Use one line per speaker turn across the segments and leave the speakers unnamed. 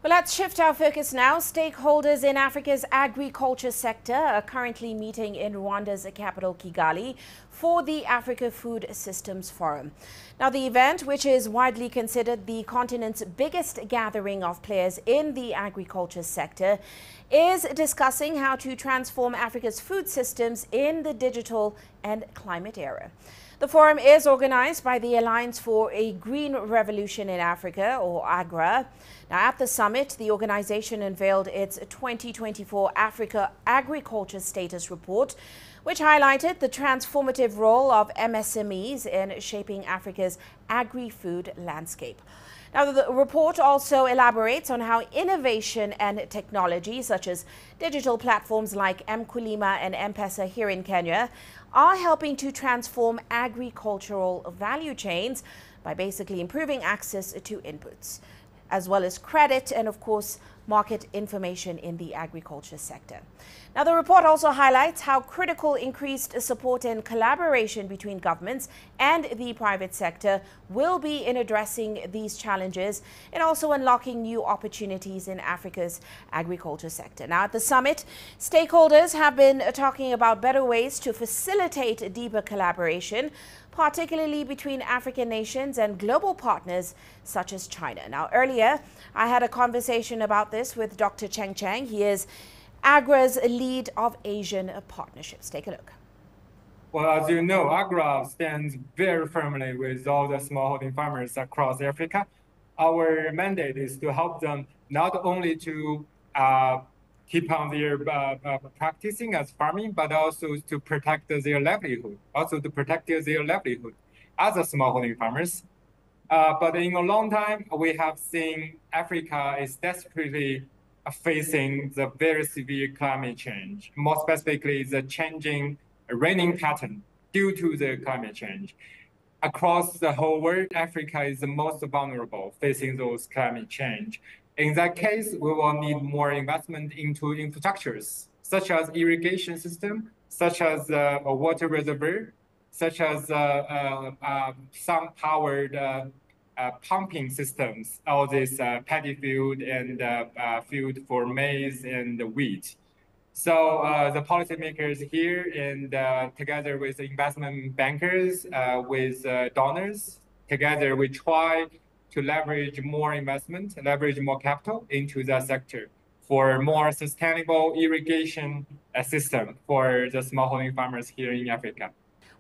Well, let's shift our focus now. Stakeholders in Africa's agriculture sector are currently meeting in Rwanda's capital, Kigali, for the Africa Food Systems Forum. Now, the event, which is widely considered the continent's biggest gathering of players in the agriculture sector, is discussing how to transform Africa's food systems in the digital and climate era. The forum is organized by the Alliance for a Green Revolution in Africa, or AGRA. Now, at the summit, the organization unveiled its 2024 Africa Agriculture Status Report, which highlighted the transformative role of MSMEs in shaping Africa's agri-food landscape. Now, the report also elaborates on how innovation and technology, such as digital platforms like Mkulima and M-Pesa here in Kenya, are helping to transform agricultural value chains by basically improving access to inputs, as well as credit and, of course, market information in the agriculture sector. Now, the report also highlights how critical increased support and collaboration between governments and the private sector will be in addressing these challenges and also unlocking new opportunities in Africa's agriculture sector. Now, at the summit, stakeholders have been talking about better ways to facilitate deeper collaboration, particularly between African nations and global partners such as China. Now, earlier, I had a conversation about this with Dr. Cheng Cheng. He is AGRA's lead of Asian partnerships. Take a look.
Well, as you know, AGRA stands very firmly with all the smallholding farmers across Africa. Our mandate is to help them not only to keep on their practicing as farming, but also to protect their livelihood, as a smallholding farmers. But in a long time, we have seen Africa is desperately facing the very severe climate change, more specifically the changing raining pattern due to the climate change. Across the whole world, Africa is the most vulnerable facing those climate change. In that case, we will need more investment into infrastructures, such as irrigation system, such as a water reservoir, such as sun-powered pumping systems, all this paddy field and field for maize and wheat. So the policymakers here and together with the investment bankers, with donors, together we try to leverage more investment, leverage more capital into that sector for more sustainable irrigation system for the smallholding farmers here in Africa.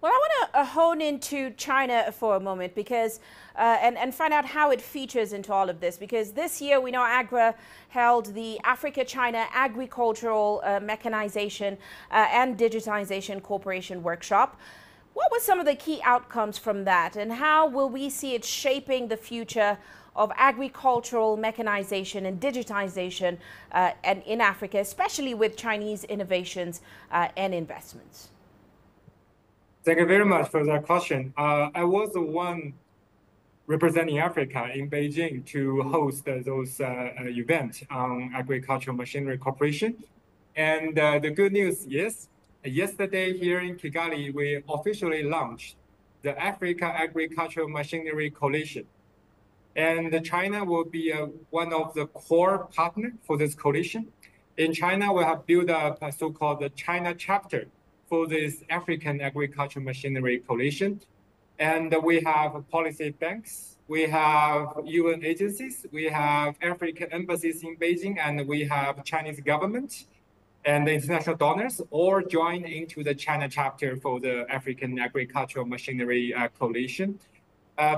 Well, I want to hone into China for a moment because and find out how it features into all of this, because this year we know AGRA held the Africa-China Agricultural Mechanization and Digitization Corporation Workshop. What were some of the key outcomes from that, and how will we see it shaping the future of agricultural mechanization and digitization and in Africa, especially with Chinese innovations and investments?
Thank you very much for that question. I was the one representing Africa in Beijing to host those events on agricultural machinery corporation. And the good news is, yesterday here in Kigali, we officially launched the Africa Agricultural Machinery Coalition. And China will be one of the core partners for this coalition. In China, we have built up a so-called China chapter for this African Agricultural Machinery Coalition. And we have policy banks, we have UN agencies, we have African embassies in Beijing, and we have Chinese government and the international donors all joined into the China chapter for the African Agricultural Machinery Coalition.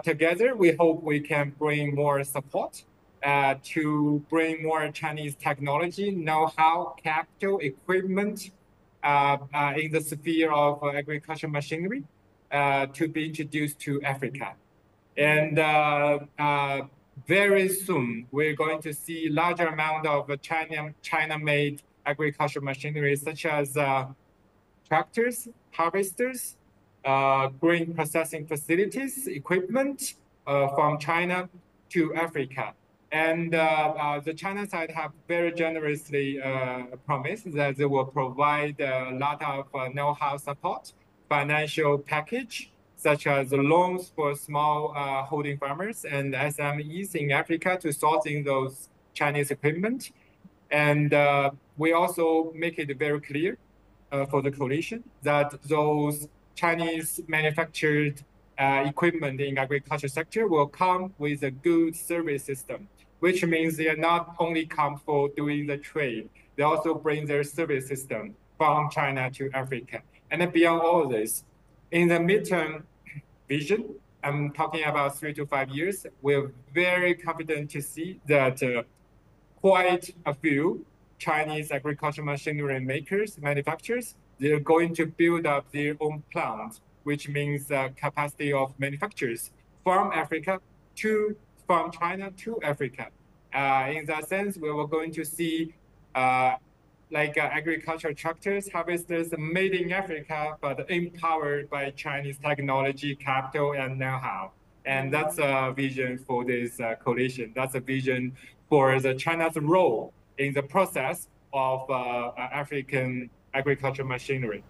Together, we hope we can bring more support to bring more Chinese technology, know-how, capital, equipment, in the sphere of agricultural machinery to be introduced to Africa. And very soon, we're going to see larger amount of China-made agricultural machinery, such as tractors, harvesters, grain processing facilities, equipment from China to Africa. And the China side have very generously promised that they will provide a lot of know-how support, financial package, such as loans for small holding farmers and SMEs in Africa to sourcing those Chinese equipment. And we also make it very clear for the coalition that those Chinese manufactured equipment in agriculture sector will come with a good service system, which means they are not only come for doing the trade, they also bring their service system from China to Africa. And then beyond all of this, in the midterm vision, I'm talking about 3 to 5 years, we're very confident to see that quite a few Chinese agricultural machinery makers, manufacturers, they're going to build up their own plants, which means capacity of manufacturers from China to Africa. In that sense, we were going to see agricultural tractors, harvesters made in Africa, but empowered by Chinese technology, capital, and know-how. And that's a vision for this coalition. That's a vision for China's role in the process of African agricultural machinery.